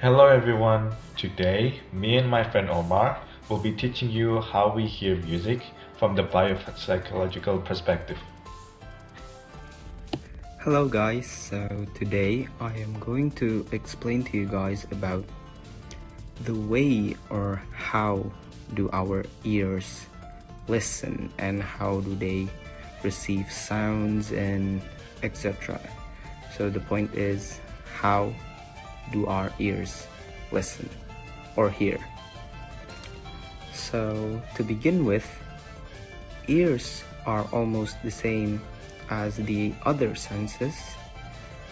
Hello everyone. Today, me and my friend Omar will be teaching you how we hear music from the biopsychological perspective. Hello guys, so today I am going to explain to you guys about the way or how do our ears listen and how do they receive sounds and etc. So the point is, how do our ears listen or hear? So to begin with, ears are almost the same as the other senses.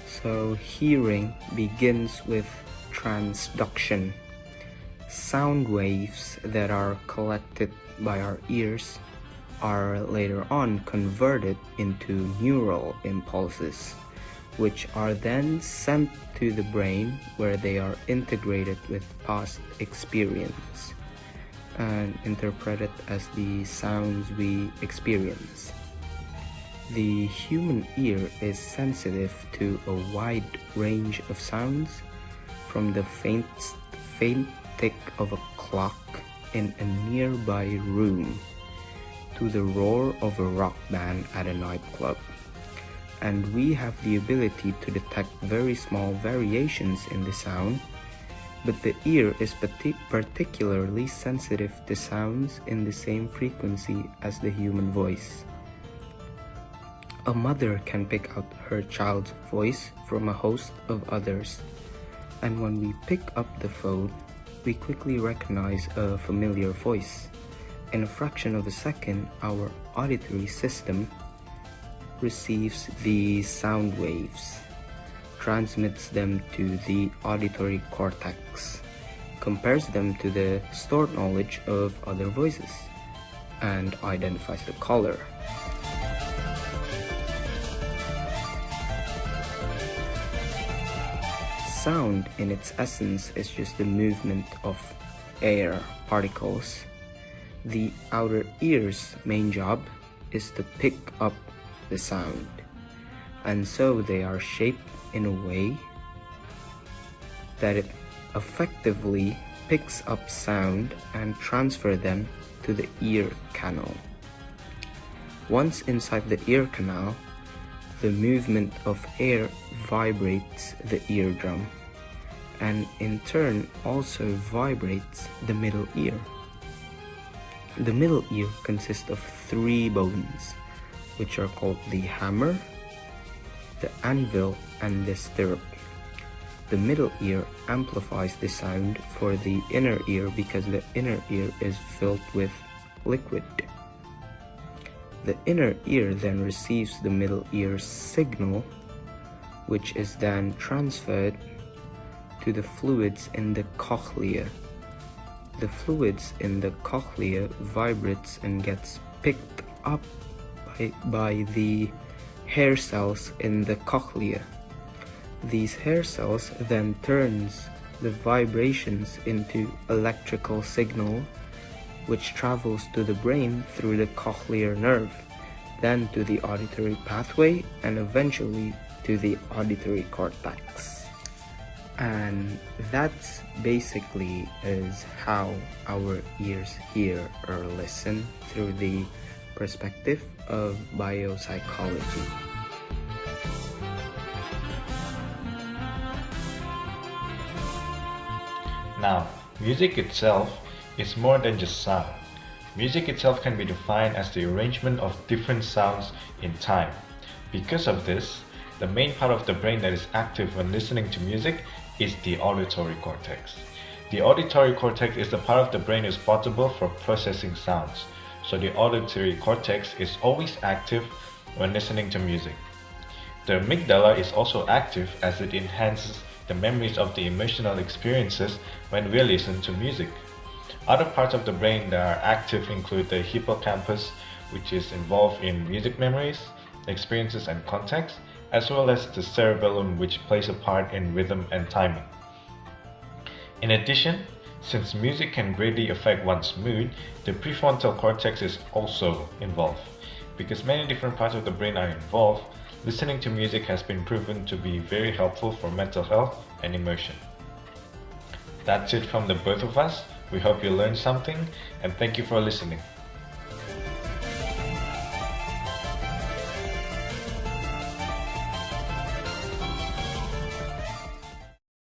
So hearing begins with transduction. Sound waves that are collected by our ears are later on converted into neural impulses, which are then sent to the brain, where they are integrated with past experience and interpreted as the sounds we experience. The human ear is sensitive to a wide range of sounds, from the faint tick of a clock in a nearby room to the roar of a rock band at a nightclub. And we have the ability to detect very small variations in the sound, but the ear is particularly sensitive to sounds in the same frequency as the human voice. A mother can pick out her child's voice from a host of others, and when we pick up the phone, we quickly recognize a familiar voice. In a fraction of a second, our auditory system receives the sound waves, transmits them to the auditory cortex, compares them to the stored knowledge of other voices, and identifies the caller. Sound in its essence is just the movement of air particles. The outer ear's main job is to pick up the sound, and so they are shaped in a way that it effectively picks up sound and transfer them to the ear canal. Once inside the ear canal, the movement of air vibrates the eardrum, and in turn also vibrates the middle ear. The middle ear consists of 3 bones, which are called the hammer, the anvil, and the stirrup. The middle ear amplifies the sound for the inner ear because the inner ear is filled with liquid. The inner ear then receives the middle ear's signal, which is then transferred to the fluids in the cochlea. The fluids in the cochlea vibrates and gets picked up by the hair cells in the cochlea. These hair cells then turns the vibrations into electrical signal, which travels to the brain through the cochlear nerve, then to the auditory pathway, and eventually to the auditory cortex. And that's basically is how our ears hear or listen through the perspective of biopsychology. Now, music itself is more than just sound. Music itself can be defined as the arrangement of different sounds in time. Because of this, the main part of the brain that is active when listening to music is the auditory cortex. The auditory cortex is the part of the brain responsible for processing sounds. So the auditory cortex is always active when listening to music. The amygdala is also active as it enhances the memories of the emotional experiences when we listen to music. Other parts of the brain that are active include the hippocampus, which is involved in music memories, experiences and context, as well as the cerebellum, which plays a part in rhythm and timing. In addition, since music can greatly affect one's mood, the prefrontal cortex is also involved. Because many different parts of the brain are involved, listening to music has been proven to be very helpful for mental health and emotion. That's it from the both of us. We hope you learned something and thank you for listening.